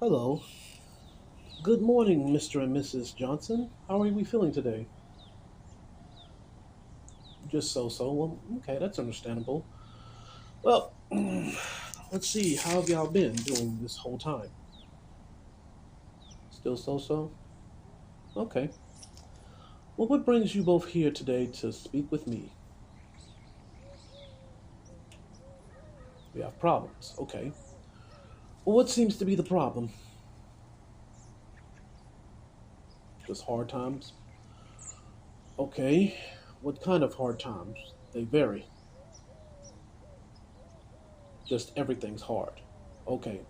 Hello. Good morning, Mr. and Mrs. Johnson. How are we feeling today? Just so so. Well, okay, that's understandable. Well, let's see. How have y'all been doing this whole time? Still so so? Okay. Well, what brings you both here today to speak with me? We have problems. Okay. Well, what seems to be the problem? Just hard times? Okay. What kind of hard times? They vary. Just everything's hard. Okay.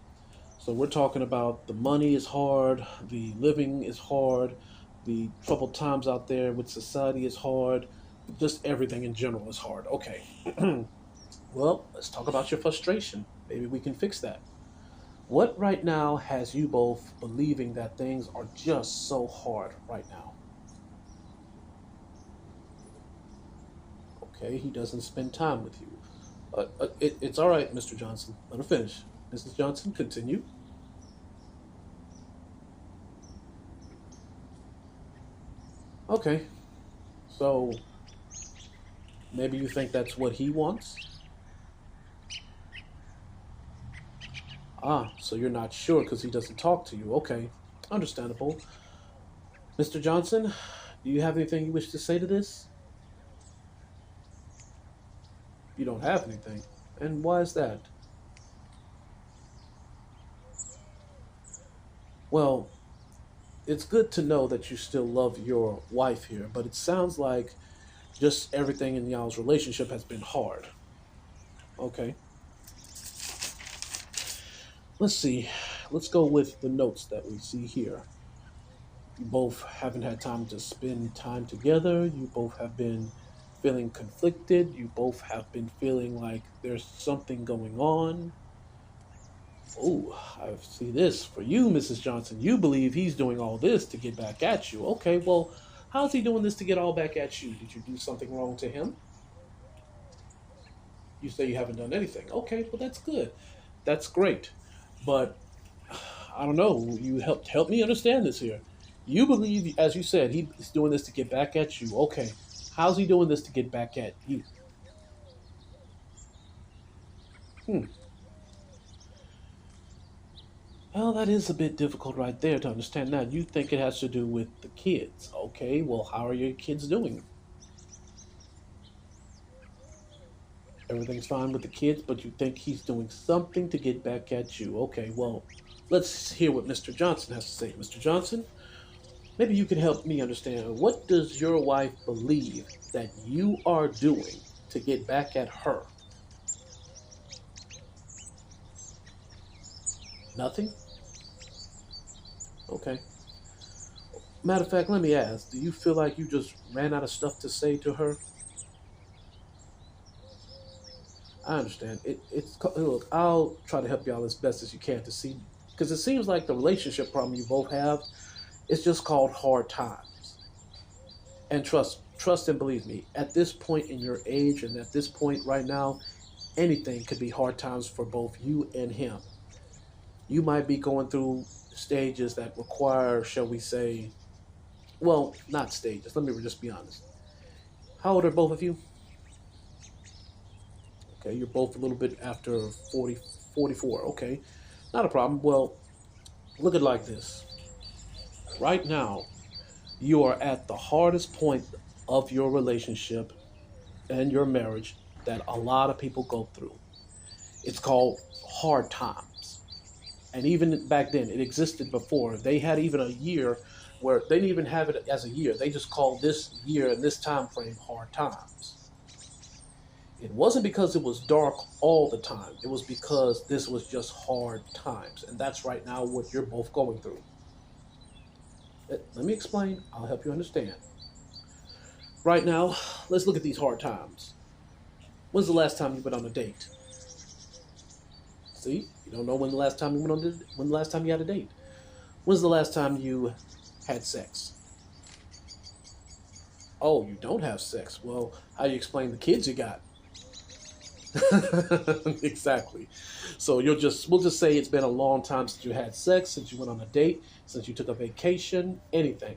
So we're talking about the money is hard, the living is hard, the troubled times out there with society is hard, just everything in general is hard. Okay. Well, let's talk about your frustration. Maybe we can fix that. What right now has you both believing that things are just so hard right now? Okay, he doesn't spend time with you. It's all right, Mr. Johnson. Let her finish. Mrs. Johnson, continue. Okay, so maybe you think that's what he wants? Ah, so you're not sure because he doesn't talk to you. Okay, understandable. Mr. Johnson, do you have anything you wish to say to this? You don't have anything. And why is that? Well, it's good to know that you still love your wife here, but it sounds like just everything in y'all's relationship has been hard. Okay, let's see. Let's go with the notes that we see here. You both haven't had time to spend time together. You both have been feeling conflicted. You both have been feeling like there's something going on. Oh, I see this for you, Mrs. Johnson. You believe he's doing all this to get back at you. Okay, well, how's he doing this to get all back at you? Did you do something wrong to him? You say you haven't done anything. Okay, well, that's good. That's great. But I don't know. You help me understand this here. You believe, as you said, he's doing this to get back at you. Okay, how's he doing this to get back at you? Hmm. Well, that is a bit difficult right there to understand. Now, you think it has to do with the kids. Okay, well, how are your kids doing? Everything's fine with the kids, but you think he's doing something to get back at you. Okay, well, let's hear what Mr. Johnson has to say. Mr. Johnson, maybe you can help me understand. What does your wife believe that you are doing to get back at her? Nothing? Okay. Matter of fact, let me ask, do you feel like you just ran out of stuff to say to her? I understand. Look, I'll try to help y'all as best as you can to see, because it seems like the relationship problem you both have is just called hard times. And trust and believe me, at this point in your age and at this point right now, anything could be hard times for both you and him. You might be going through stages that require, shall we say, well, not stages. Let me just be honest. How old are both of you? Okay, you're both a little bit after 40, 44. Okay, not a problem. Well, look at it like this. Right now, you are at the hardest point of your relationship and your marriage that a lot of people go through. It's called hard times. And even back then, it existed before. They had even a year where they didn't even have it as a year. They just called this year and this time frame hard times. It wasn't because it was dark all the time. It was because this was just hard times. And that's right now what you're both going through. Let me explain. I'll help you understand. Right now, let's look at these hard times. When's the last time you went on a date? See, you don't know when the last time you went on when the last time you had a date. When's the last time you had sex? Oh, you don't have sex. Well, how do you explain the kids you got? Exactly. So we'll just say it's been a long time since you had sex, since you went on a date, since you took a vacation, anything.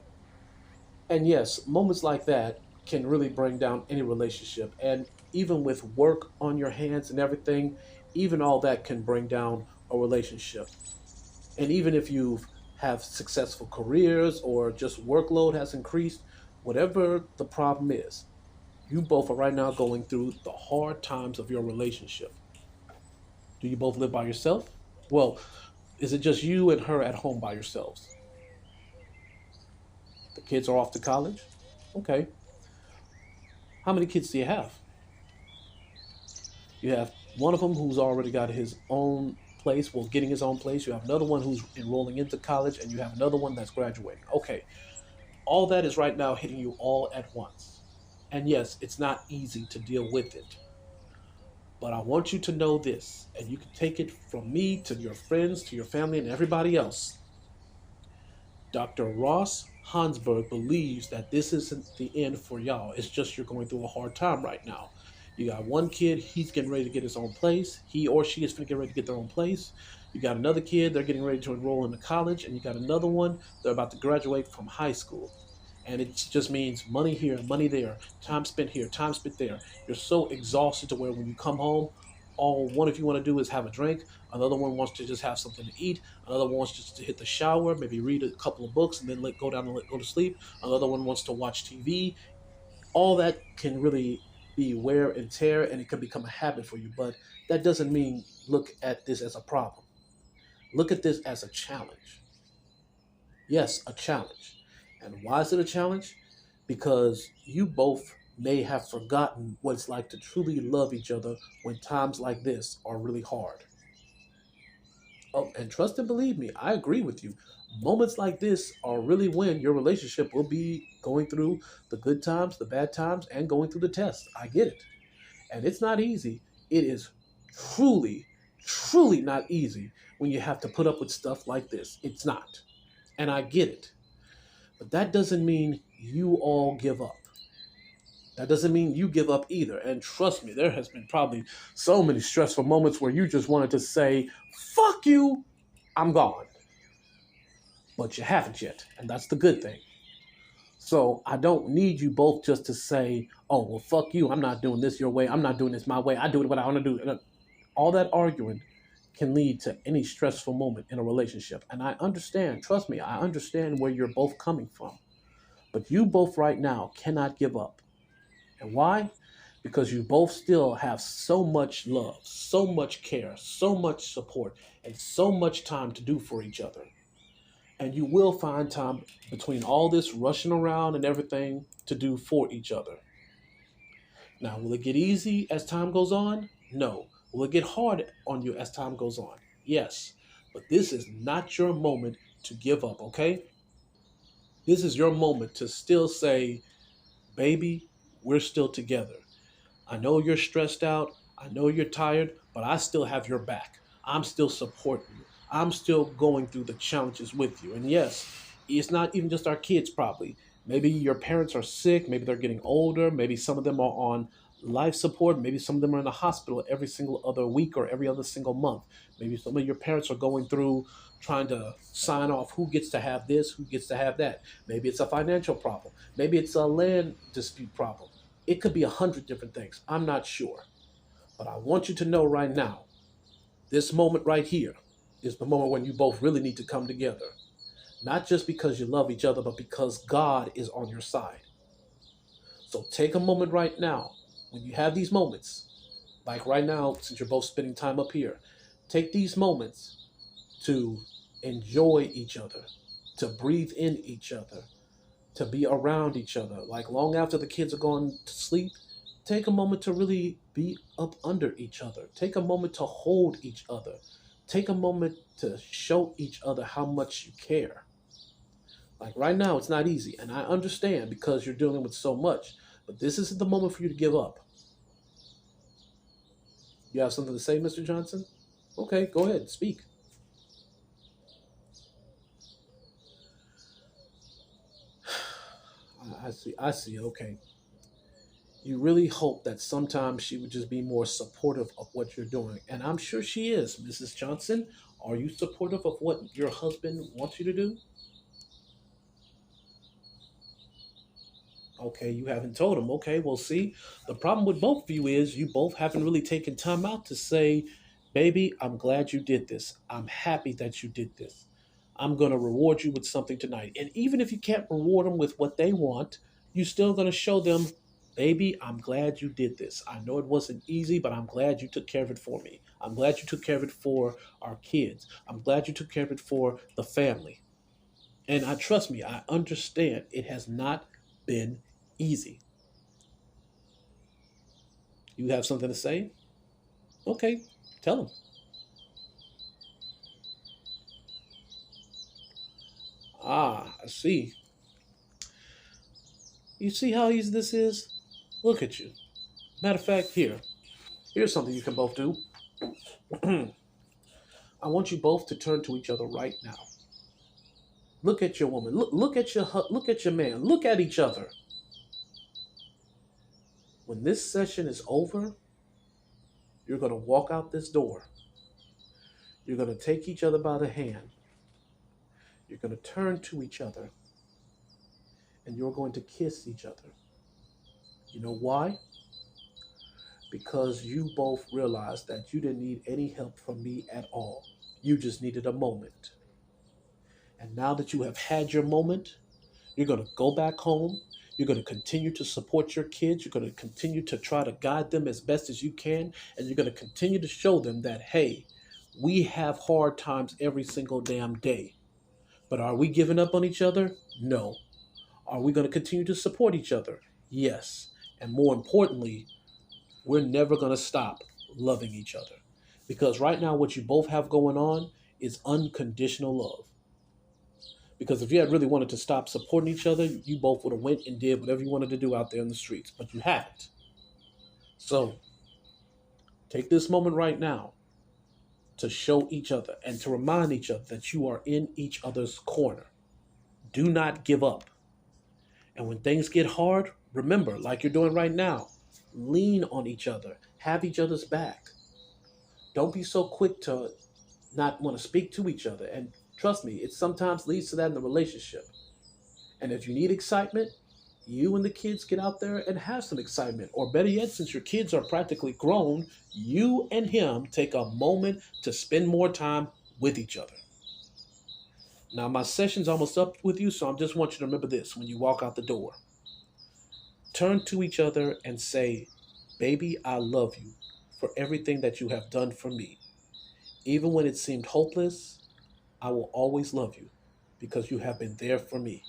And yes, moments like that can really bring down any relationship. And even with work on your hands and everything, even all that can bring down a relationship. And even if you have successful careers or just workload has increased, whatever the problem is, you both are right now going through the hard times of your relationship. Do you both live by yourself? Well, is it just you and her at home by yourselves? The kids are off to college? Okay. How many kids do you have? You have one of them who's already got his own place, well, getting his own place. You have another one who's enrolling into college, and you have another one that's graduating. Okay. All that is right now hitting you all at once. And yes, it's not easy to deal with it. But I want you to know this, and you can take it from me to your friends, to your family, and everybody else. Dr. Ross Hansburg believes that this isn't the end for y'all. It's just you're going through a hard time right now. You got one kid, he's getting ready to get his own place. He or she is going to get ready to get their own place. You got another kid, they're getting ready to enroll into college. And you got another one, they're about to graduate from high school. And it just means money here, money there, time spent here, time spent there. You're so exhausted to where when you come home, all one of you want to do is have a drink. Another one wants to just have something to eat. Another one wants just to hit the shower, maybe read a couple of books, and then go down and go to sleep. Another one wants to watch TV. All that can really be wear and tear, and it can become a habit for you. But that doesn't mean look at this as a problem. Look at this as a challenge. Yes, a challenge. And why is it a challenge? Because you both may have forgotten what it's like to truly love each other when times like this are really hard. Oh, and trust and believe me, I agree with you. Moments like this are really when your relationship will be going through the good times, the bad times, and going through the tests. I get it. And it's not easy. It is truly, truly not easy when you have to put up with stuff like this. It's not. And I get it. But that doesn't mean you all give up. That doesn't mean you give up either. And trust me, there has been probably so many stressful moments where you just wanted to say, fuck you, I'm gone. But you haven't yet. And that's the good thing. So I don't need you both just to say, oh, well, fuck you. I'm not doing this your way. I'm not doing this my way. I do it what I want to do. And all that arguing can lead to any stressful moment in a relationship. And I understand, trust me, I understand where you're both coming from. But you both right now cannot give up. And why? Because you both still have so much love, so much care, so much support, and so much time to do for each other. And you will find time between all this rushing around and everything to do for each other. Now, will it get easy as time goes on? No. Will it get hard on you as time goes on? Yes. But this is not your moment to give up, okay? This is your moment to still say, baby, we're still together. I know you're stressed out. I know you're tired, but I still have your back. I'm still supporting you. I'm still going through the challenges with you. And yes, it's not even just our kids, probably. Maybe your parents are sick. Maybe they're getting older. Maybe some of them are on life support. Maybe some of them are in the hospital every single other week or every other single month. Maybe some of your parents are going through trying to sign off who gets to have this, who gets to have that. Maybe it's a financial problem. Maybe it's a land dispute problem. It could be 100 different things. I'm not sure. But I want you to know right now, this moment right here is the moment when you both really need to come together. Not just because you love each other, but because God is on your side. So take a moment right now, when you have these moments, like right now, since you're both spending time up here, take these moments to enjoy each other, to breathe in each other, to be around each other. Like long after the kids are gone to sleep, take a moment to really be up under each other. Take a moment to hold each other. Take a moment to show each other how much you care. Like right now, it's not easy. And I understand because you're dealing with so much. But this isn't the moment for you to give up. You have something to say, Mr. Johnson? Okay, go ahead, speak. I see. I see. Okay. You really hope that sometimes she would just be more supportive of what you're doing. And I'm sure she is. Mrs. Johnson, are you supportive of what your husband wants you to do? Okay, you haven't told him. Okay, well, see, the problem with both of you is you both haven't really taken time out to say, baby, I'm glad you did this. I'm happy that you did this. I'm going to reward you with something tonight. And even if you can't reward them with what they want, you're still going to show them, baby, I'm glad you did this. I know it wasn't easy, but I'm glad you took care of it for me. I'm glad you took care of it for our kids. I'm glad you took care of it for the family. And I trust me, I understand it has not been easy. You have something to say? Okay, tell him. Ah, I see. You see how easy this is? Look at you. Matter of fact, here's something you can both do. I want you both to turn to each other right now. Look at your woman. Look at your man. Look at each other. When this session is over, you're going to walk out this door. You're going to take each other by the hand. You're going to turn to each other and you're going to kiss each other. You know why? Because you both realized that you didn't need any help from me at all. You just needed a moment. And now that you have had your moment, you're going to go back home. You're going to continue to support your kids. You're going to continue to try to guide them as best as you can. And you're going to continue to show them that, hey, we have hard times every single damn day. But are we giving up on each other? No. Are we going to continue to support each other? Yes. And more importantly, we're never going to stop loving each other. Because right now, what you both have going on is unconditional love. Because if you had really wanted to stop supporting each other, you both would have went and did whatever you wanted to do out there in the streets, but you haven't. So take this moment right now to show each other and to remind each other that you are in each other's corner. Do not give up. And when things get hard, remember, like you're doing right now, lean on each other, have each other's back. Don't be so quick to not want to speak to each other. And trust me, it sometimes leads to that in the relationship. And if you need excitement, you and the kids get out there and have some excitement. Or better yet, since your kids are practically grown, you and him take a moment to spend more time with each other. Now, my session's almost up with you, so I just want you to remember this when you walk out the door. Turn to each other and say, baby, I love you for everything that you have done for me. Even when it seemed hopeless, I will always love you because you have been there for me.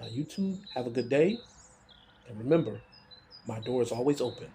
Now, you two have a good day. And remember, my door is always open.